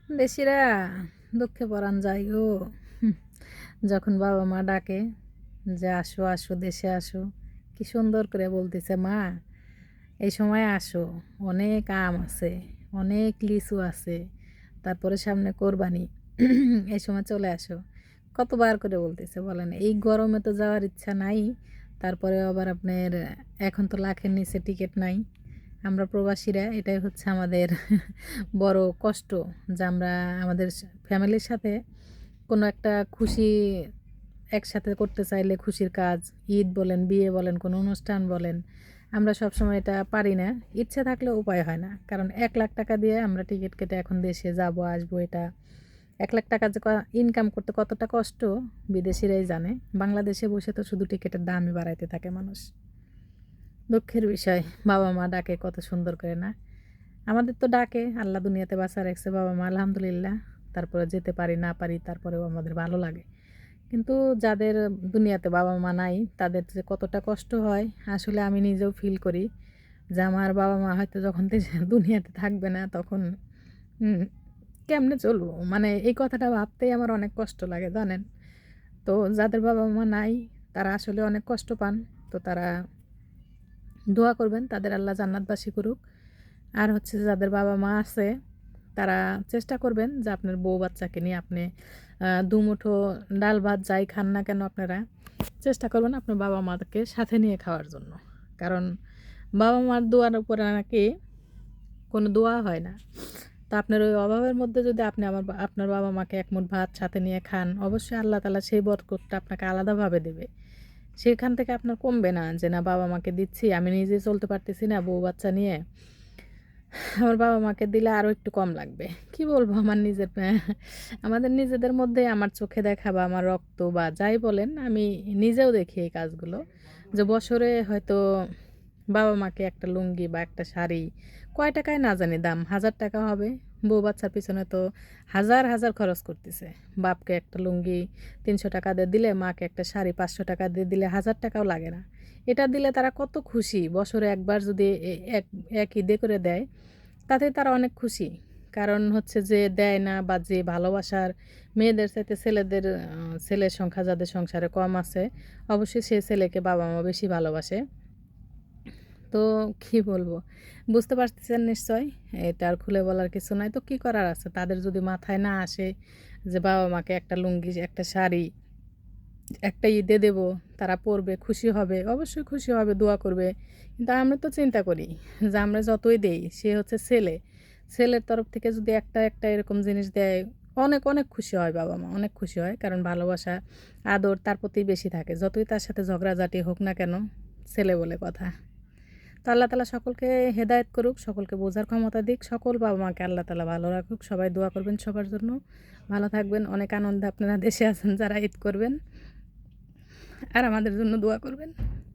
দেশিরা দুঃখে পরাণ যায় গো। হুম, যখন বাবা মা ডাকে যে আসো আসো দেশে আসো, কি সুন্দর করে বলতেছে মা এই সময় আসো, অনেক আম আছে, অনেক লিচু আছে, তারপরে সামনে কোরবানি, এই সময় চলে আসো। কতবার করে বলতেছে বলেন, এই গরমে তো যাওয়ার ইচ্ছা নাই। তারপরে আবার আপনার এখন তো লাখের নিচে টিকিট নাই। আমরা প্রবাসীরা এটাই হচ্ছে আমাদের বড় কষ্ট, যে আমরা আমাদের ফ্যামিলির সাথে কোনো একটা খুশি একসাথে করতে চাইলে, খুশির কাজ, ঈদ বলেন, বিয়ে বলেন, কোনো অনুষ্ঠান বলেন, আমরা সবসময় এটা পারি না। ইচ্ছে থাকলেও উপায় হয় না, কারণ 1 লাখ টাকা দিয়ে আমরা টিকিট কেটে এখন দেশে যাব আসবো, এটা 1 লাখ টাকা যে ইনকাম করতে কতটা কষ্ট বিদেশিরাই জানে। বাংলাদেশে বসে তো শুধু টিকিটের দামই বাড়াইতে থাকে মানুষ। দুঃখের বিষয়, বাবা মা ডাকে কত সুন্দর করে না। আমাদের তো ডাকে, আল্লাহ দুনিয়াতে বাঁচা রাখছে বাবা মা, আলহামদুলিল্লাহ। তারপরে যেতে পারি না পারি, তারপরেও আমাদের ভালো লাগে। কিন্তু যাদের দুনিয়াতে বাবা মা নাই, তাদের যে কতটা কষ্ট হয় আসলে আমি নিজেও ফিল করি। যে আমার বাবা মা হয়তো যখন থেকে দুনিয়াতে থাকবে না, তখন হুম, কেমনে চলবো, মানে এই কথাটা ভাবতেই আমার অনেক কষ্ট লাগে জানেন। তো যাদের বাবা মা নাই, তারা আসলে অনেক কষ্ট পান। তো তারা দোয়া করবেন তাদের আল্লাহ জান্নাতবাসী করুক। আর হচ্ছে যাদের বাবা মা আছে, তারা চেষ্টা করবেন যে আপনার বউ বাচ্চাকে নিয়ে আপনি দুমুঠো ডাল ভাত যাই খান না কেন, আপনারা চেষ্টা করবেন আপনার বাবা মাকে সাথে নিয়ে খাওয়ার জন্য। কারণ বাবা মার দোয়ার উপরে নাকি কোনো দোয়া হয় না। তো আপনার ওই অভাবের মধ্যে যদি আপনি আপনার বাবা মাকে এক মুঠ ভাত সাথে নিয়ে খান, অবশ্যই আল্লাহ তাআলা সেই বরকতটা আপনাকে আলাদাভাবে দেবে। সেখান থেকে আপনার কমবে না যে না বাবা মাকে দিচ্ছি, আমি নিজে চলতে পারতেছি না বউ বাচ্চা নিয়ে, আমার বাবা মাকে দিলে আরও একটু কম লাগবে। কি বলবো, আমার নিজের আমাদের নিজেদের মধ্যে আমার চোখে দেখা বা আমার রক্ত বা যাই বলেন, আমি নিজেও দেখি এই কাজগুলো। যে বছরে হয়তো বাবা মাকে একটা লুঙ্গি বা একটা শাড়ি, কয় টাকায় না জানি দাম, 1000 টাকা হবে। বউ বাচ্চার পিছনে তো হাজার হাজার খরচ করতেছে। বাপকে একটা লুঙ্গি 300 টাকা দিয়ে দিলে, মাকে একটা শাড়ি 500 টাকা দিয়ে দিলে 1000 টাকাও লাগে না। এটা দিলে তারা কত খুশি, বছরে একবার যদি এক এক ঈদে করে দেয়, তাতে তারা অনেক খুশি। কারণ হচ্ছে যে দেয় না, বা যে ভালোবাসার, মেয়েদের চাইতে ছেলেদের ছেলের সংখ্যা যাদের সংসারে কম আছে, অবশ্যই সে ছেলেকে বাবা মা বেশি ভালোবাসে। তো কি বলবো, বুঝতে পারতেছেন নিশ্চয়। এটা আর খুলে বলার কিছু নাই। তো কি করার আছে, তাদের যদি মাথায় না আসে যে বাবা মাকে একটা লুঙ্গি একটা শাড়ি একটা ঈদে দেব, তারা পরবে, খুশি হবে, অবশ্যই খুশি হবে, দোয়া করবে। কিন্তু আমরা তো চিন্তা করি যে আমরা যতই দেই, সে হচ্ছে ছেলে, ছেলের তরফ থেকে যদি একটা একটা এরকম জিনিস দেয়, অনেক অনেক খুশি হয় বাবা মা, অনেক খুশি হয়। কারণ ভালোবাসা, আদর তার প্রতি বেশি থাকে, যতই তার সাথে ঝগড়াঝাটি হোক না কেন, ছেলে বলে কথা। তো আল্লাহ তালা সকলকে হেদায়েত করুক, সকলকে বোঝার ক্ষমতা দিক, সকল বাবা মাকে আল্লাহ তালা ভালো রাখুক। সবাই দোয়া করবেন সবার জন্য। ভালো থাকবেন, অনেক আনন্দে আপনারা দেশে আছেন যারা ঈদ করবেন, আর আমাদের জন্য দোয়া করবেন।